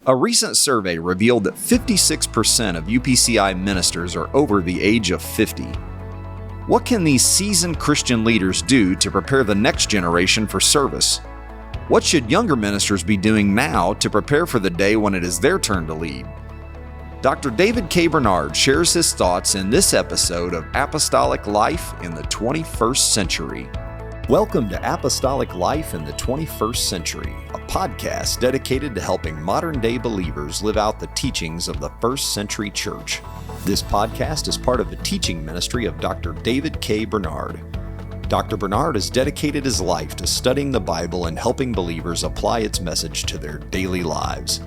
A recent survey revealed that 56% of UPCI ministers are over the age of 50. What can these seasoned Christian leaders do to prepare the next generation for service? What should younger ministers be doing now to prepare for the day when it is their turn to lead? Dr. David K. Bernard shares his thoughts in this episode of Apostolic Life in the 21st Century. Welcome to Apostolic Life in the 21st Century, a podcast dedicated to helping modern-day believers live out the teachings of the first century church. This podcast is part of the teaching ministry of Dr. David K. Bernard. Dr. Bernard has dedicated his life to studying the Bible and helping believers apply its message to their daily lives.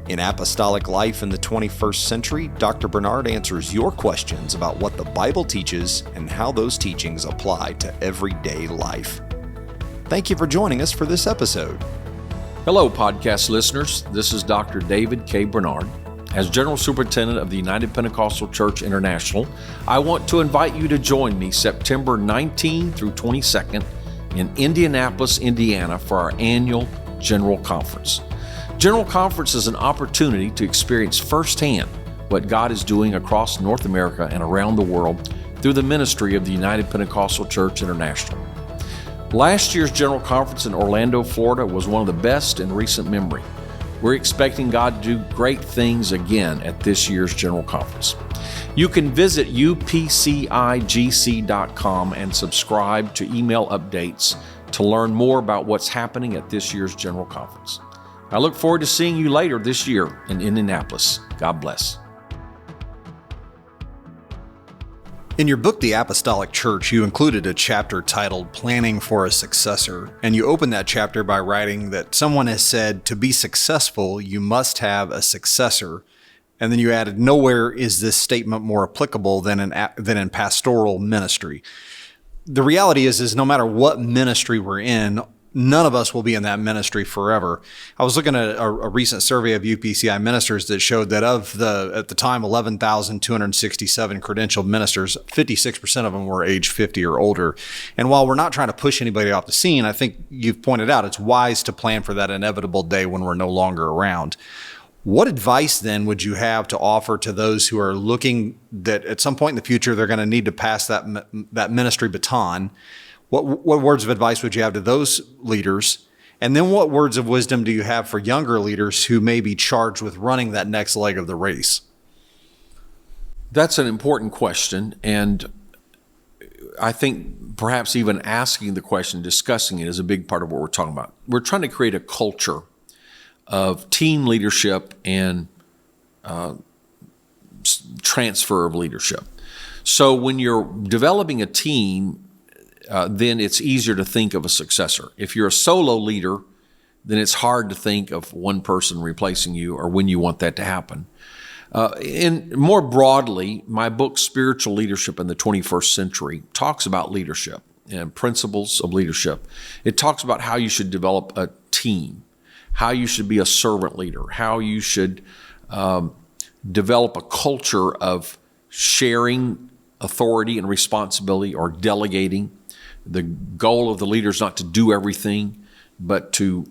In Apostolic Life in the 21st Century, Dr. Bernard answers your questions about what the Bible teaches and how those teachings apply to everyday life. Thank you for joining us for this episode. Hello, podcast listeners. This is Dr. David K. Bernard. As General Superintendent of the United Pentecostal Church International, I want to invite you to join me September 19 through 22nd in Indianapolis, Indiana for our annual General Conference. General Conference is an opportunity to experience firsthand what God is doing across North America and around the world through the ministry of the United Pentecostal Church International. Last year's General Conference in Orlando, Florida was one of the best in recent memory. We're expecting God to do great things again at this year's General Conference. You can visit upcigc.com and subscribe to email updates to learn more about what's happening at this year's General Conference. I look forward to seeing you later this year in Indianapolis. God bless. In your book, The Apostolic Church, you included a chapter titled Planning for a Successor, and you opened that chapter by writing that someone has said, to be successful, you must have a successor. And then you added, nowhere is this statement more applicable than in pastoral ministry. The reality is no matter what ministry we're in, none of us will be in that ministry forever. I was looking at a recent survey of UPCI ministers that showed that of the, at the time, 11,267 credentialed ministers, 56% of them were age 50 or older. And while we're not trying to push anybody off the scene, I think you've pointed out it's wise to plan for that inevitable day when we're no longer around. What advice then would you have to offer to those who are looking that at some point in the future they're going to need to pass that ministry baton? What words of advice would you have to those leaders? And then what words of wisdom do you have for younger leaders who may be charged with running that next leg of the race? That's an important question, and I think perhaps even asking the question, discussing it is a big part of what we're talking about. We're trying to create a culture of team leadership and transfer of leadership. So when you're developing a team, then it's easier to think of a successor. If you're a solo leader, then it's hard to think of one person replacing you or when you want that to happen. And more broadly, my book, Spiritual Leadership in the 21st Century, talks about leadership and principles of leadership. It talks about how you should develop a team, how you should be a servant leader, how you should develop a culture of sharing authority and responsibility or delegating. The goal of the leader is not to do everything, but to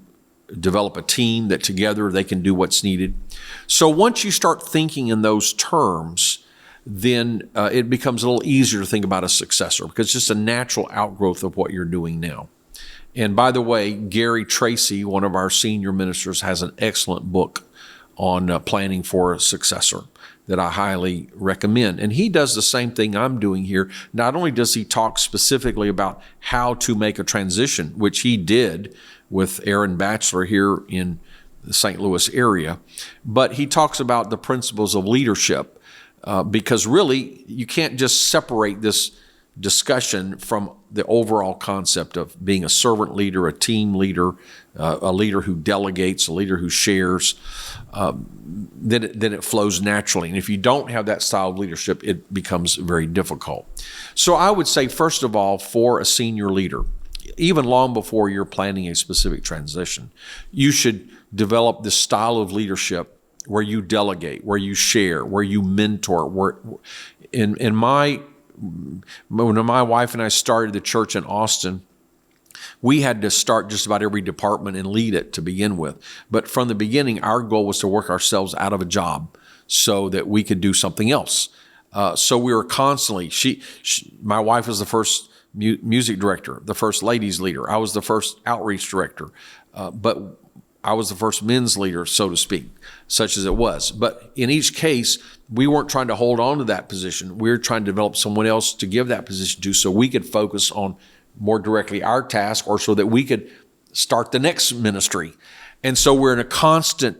develop a team that together they can do what's needed. So once you start thinking in those terms, then it becomes a little easier to think about a successor because it's just a natural outgrowth of what you're doing now. And by the way, Garry Tracy, one of our senior ministers, has an excellent book on planning for a successor that I highly recommend. And he does the same thing I'm doing here. Not only does he talk specifically about how to make a transition, which he did with Aaron Batchelor here in the St. Louis area, but he talks about the principles of leadership because really you can't just separate this discussion from the overall concept of being a servant leader, a team leader, a leader who delegates, a leader who shares, then it flows naturally. And if you don't have that style of leadership, it becomes very difficult. So I would say, first of all, for a senior leader, even long before you're planning a specific transition, you should develop this style of leadership where you delegate, where you share, where you mentor. When my wife and I started the church in Austin, We had to start just about every department and lead it to begin with. But from the beginning, our goal was to work ourselves out of a job so that we could do something else. So we were constantly, my wife was the first music director, the first ladies leader. I was the first outreach director, but I was the first men's leader, so to speak, such as it was. But in each case, we weren't trying to hold on to that position. We were trying to develop someone else to give that position to so we could focus on more directly our task, or so that we could start the next ministry. And so we're in a constant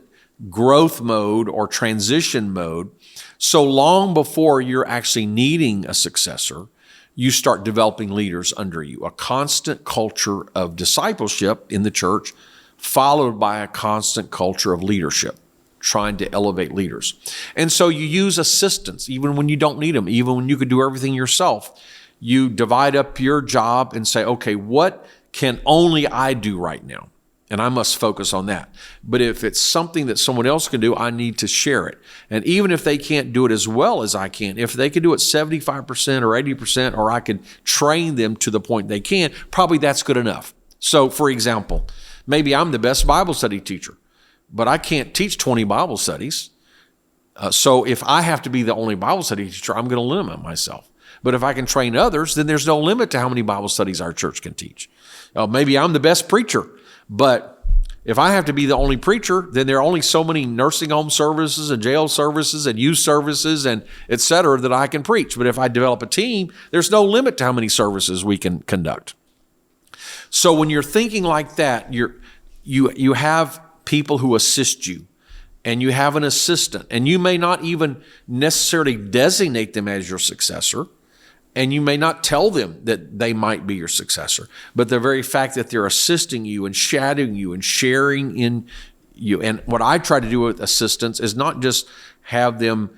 growth mode or transition mode. So long before you're actually needing a successor, you start developing leaders under you, a constant culture of discipleship in the church, followed by a constant culture of leadership, trying to elevate leaders. And so you use assistants, even when you don't need them, even when you could do everything yourself. You divide up your job and say, okay, what can only I do right now? And I must focus on that. But if it's something that someone else can do, I need to share it. And even if they can't do it as well as I can, if they can do it 75% or 80%, or I can train them to the point they can, probably that's good enough. So for example, maybe I'm the best Bible study teacher, but I can't teach 20 Bible studies. So if I have to be the only Bible study teacher, I'm going to limit myself. But if I can train others, then there's no limit to how many Bible studies our church can teach. Maybe I'm the best preacher, but if I have to be the only preacher, then there are only so many nursing home services and jail services and youth services and et cetera that I can preach. But if I develop a team, there's no limit to how many services we can conduct. So when you're thinking like that, you have people who assist you, and you have an assistant, and you may not even necessarily designate them as your successor, and you may not tell them that they might be your successor, but the very fact that they're assisting you and shadowing you and sharing in you. And what I try to do with assistants is not just have them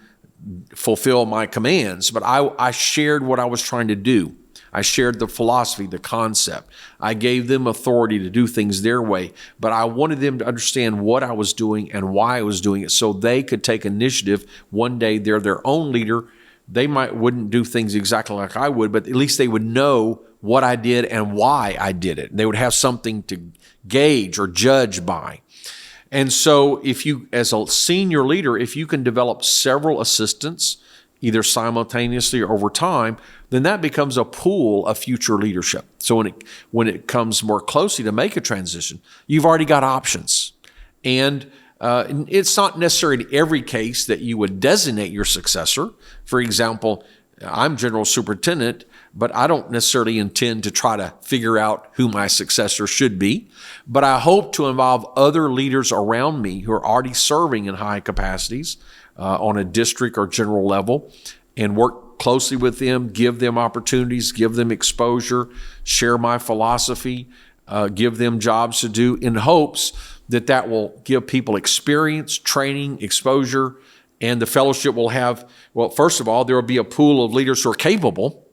fulfill my commands, but I shared what I was trying to do. I shared the philosophy, the concept. I gave them authority to do things their way, but I wanted them to understand what I was doing and why I was doing it so they could take initiative. One day they're their own leader. They wouldn't do things exactly like I would, but at least they would know what I did and why I did it. They would have something to gauge or judge by. And so if you, as a senior leader, if you can develop several assistants, either simultaneously or over time, then that becomes a pool of future leadership. So when it comes more closely to make a transition, you've already got options. And it's not necessary in every case that you would designate your successor. For example, I'm general superintendent, but I don't necessarily intend to try to figure out who my successor should be. But I hope to involve other leaders around me who are already serving in high capacities on a district or general level, and work closely with them, give them opportunities, give them exposure, share my philosophy, give them jobs to do, in hopes that will give people experience, training, exposure, and the fellowship will have, well, first of all, there will be a pool of leaders who are capable,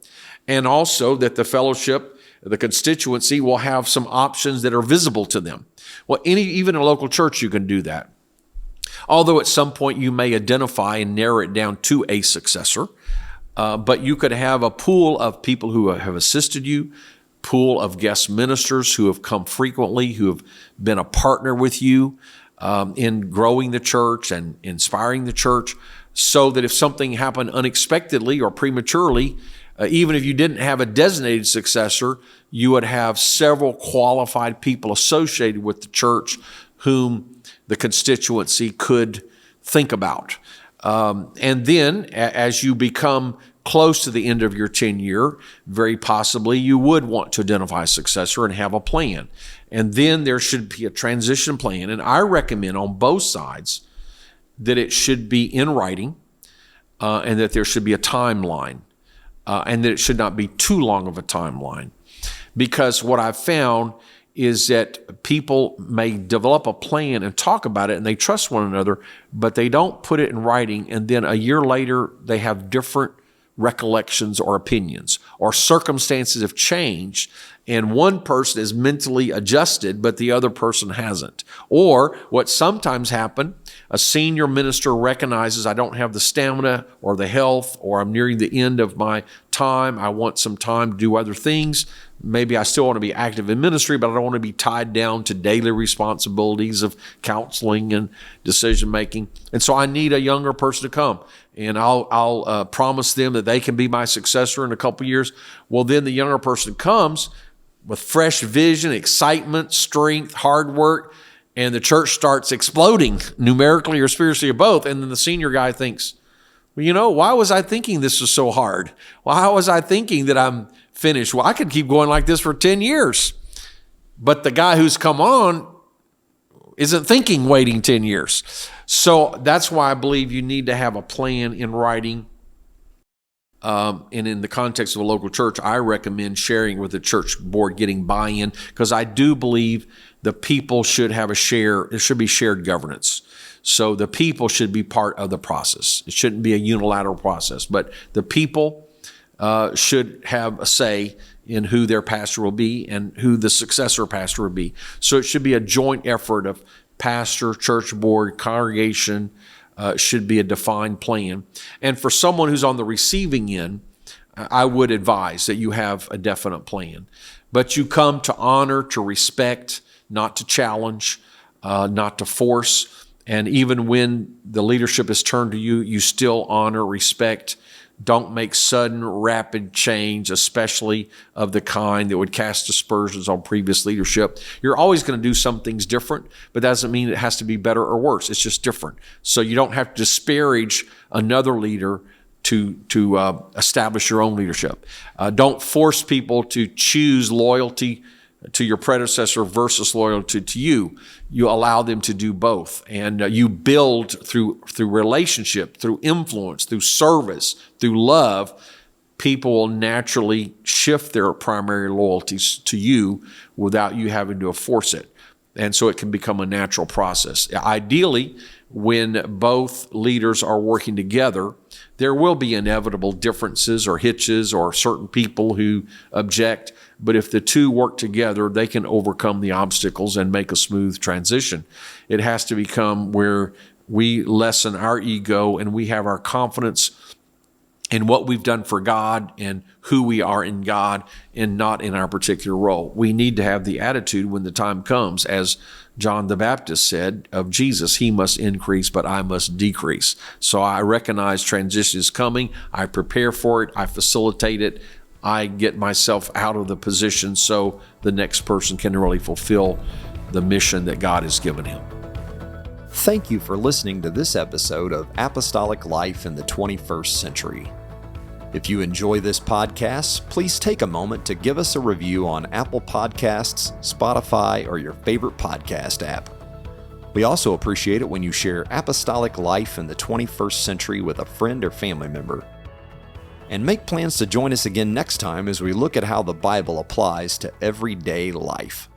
and also that the fellowship, the constituency, will have some options that are visible to them. Well, even a local church, you can do that. Although at some point you may identify and narrow it down to a successor, but you could have a pool of people who have assisted you, pool of guest ministers who have come frequently, who have been a partner with you in growing the church and inspiring the church, so that if something happened unexpectedly or prematurely, even if you didn't have a designated successor, you would have several qualified people associated with the church whom the constituency could think about. And then as you become close to the end of your tenure, very possibly you would want to identify a successor and have a plan. And then there should be a transition plan. And I recommend on both sides that it should be in writing, and that there should be a timeline, and that it should not be too long of a timeline. Because what I've found is that people may develop a plan and talk about it and they trust one another, but they don't put it in writing. And then a year later, they have different recollections or opinions, or circumstances have changed and one person is mentally adjusted, but the other person hasn't. Or what sometimes happens, a senior minister recognizes I don't have the stamina or the health, or I'm nearing the end of my time, I want some time to do other things. Maybe I still want to be active in ministry, but I don't want to be tied down to daily responsibilities of counseling and decision making. And so I need a younger person to come, and I'll promise them that they can be my successor in a couple of years. Well, then the younger person comes with fresh vision, excitement, strength, hard work, and the church starts exploding numerically or spiritually or both. And then the senior guy thinks, well, why was I thinking this was so hard? Why was I thinking that I'm finished? Well, I could keep going like this for 10 years. But the guy who's come on isn't thinking waiting 10 years. So that's why I believe you need to have a plan in writing. And in the context of a local church, I recommend sharing with the church board, getting buy-in, because I do believe the people should have a share. It should be shared governance. So the people should be part of the process. It shouldn't be a unilateral process, but the people should have a say in who their pastor will be and who the successor pastor will be. So it should be a joint effort of pastor, church board, congregation. Should be a defined plan. And for someone who's on the receiving end, I would advise that you have a definite plan. But you come to honor, to respect, not to challenge, not to force. And even when the leadership is turned to you, you still honor, respect. Don't make sudden, rapid change, especially of the kind that would cast aspersions on previous leadership. You're always going to do some things different, but that doesn't mean it has to be better or worse. It's just different. So you don't have to disparage another leader to establish your own leadership. Don't force people to choose loyalty to your predecessor versus loyalty to you. You allow them to do both. And you build through relationship, through influence, through service, through love. People will naturally shift their primary loyalties to you without you having to force it. And so it can become a natural process. Ideally, when both leaders are working together, there will be inevitable differences or hitches or certain people who object. But if the two work together, they can overcome the obstacles and make a smooth transition. It has to become where we lessen our ego and we have our confidence in what we've done for God and who we are in God and not in our particular role. We need to have the attitude when the time comes, as John the Baptist said of Jesus, he must increase, but I must decrease. So I recognize transition is coming. I prepare for it. I facilitate it. I get myself out of the position so the next person can really fulfill the mission that God has given him. Thank you for listening to this episode of Apostolic Life in the 21st Century. If you enjoy this podcast, please take a moment to give us a review on Apple Podcasts, Spotify, or your favorite podcast app. We also appreciate it when you share Apostolic Life in the 21st Century with a friend or family member. And make plans to join us again next time as we look at how the Bible applies to everyday life.